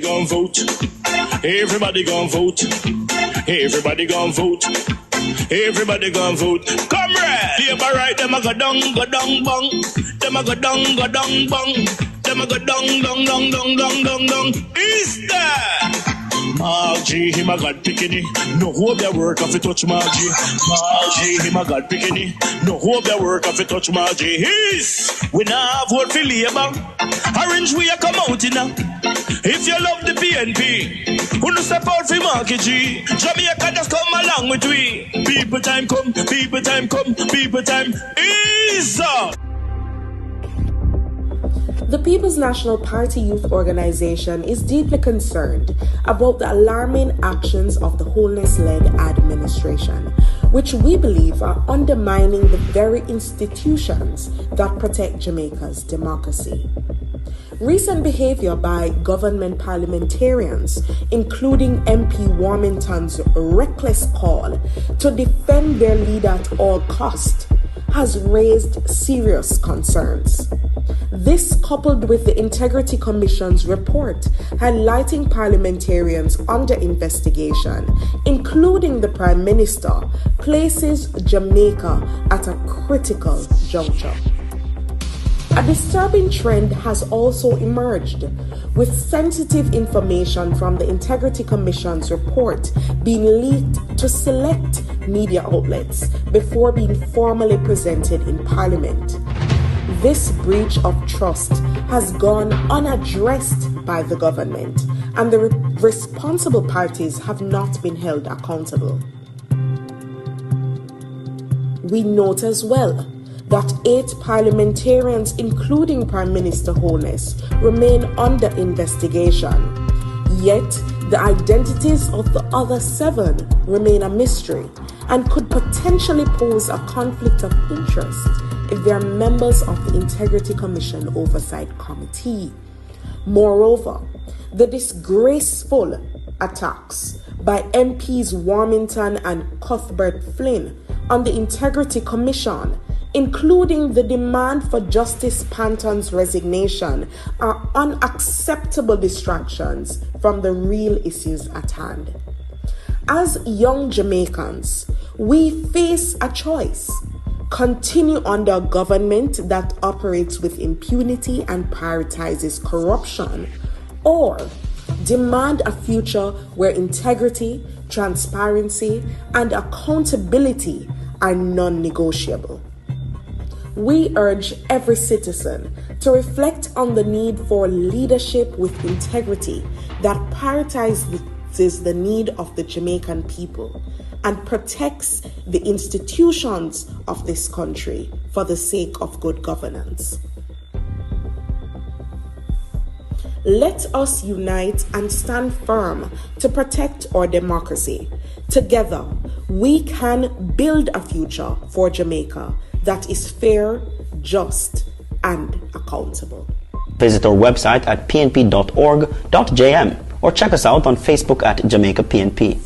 Gon' vote. Everybody gon' vote. Everybody gon' vote. Everybody gon' vote. Comrade! Labor right, them a go down, bang. Them a go down, bang. Them a go down. Is that? Margie, him a God picking it. No hope their work if you touch Margie. Margie, him a God picking it. No hope their work if you touch Margie. We now have vote for labor. Orange we a come out in now. If you love the PNP, who no support for Marky G, Jamaica just come along with we. People time come, people time come, people time is up. The People's National Party Youth Organization is deeply concerned about the alarming actions of the Holness-led administration, which we believe are undermining the very institutions that protect Jamaica's democracy. Recent behavior by government parliamentarians, including MP Warmington's reckless call to defend their leader at all cost, has raised serious concerns. This, coupled with the Integrity Commission's report highlighting parliamentarians under investigation, including the Prime Minister, places Jamaica at a critical juncture. A disturbing trend has also emerged, with sensitive information from the Integrity Commission's report being leaked to select media outlets before being formally presented in Parliament. This breach of trust has gone unaddressed by the government, and the responsible parties have not been held accountable. We note as well that 8 parliamentarians, including Prime Minister Holness, remain under investigation. Yet, the identities of the other 7 remain a mystery and could potentially pose a conflict of interest if they are members of the Integrity Commission Oversight Committee. Moreover, the disgraceful attacks by MPs Warmington and Cuthbert Flynn on the Integrity Commission, including the demand for Justice Panton's resignation, are unacceptable distractions from the real issues at hand. As young Jamaicans, we face a choice: continue under a government that operates with impunity and prioritizes corruption, or demand a future where integrity, transparency, and accountability are non-negotiable. We urge every citizen to reflect on the need for leadership with integrity that prioritizes the need of the Jamaican people and protects the institutions of this country for the sake of good governance. Let us unite and stand firm to protect our democracy. Together, we can build a future for Jamaica that is fair, just, and accountable. Visit our website at pnp.org.jm or check us out on Facebook at Jamaica PNP.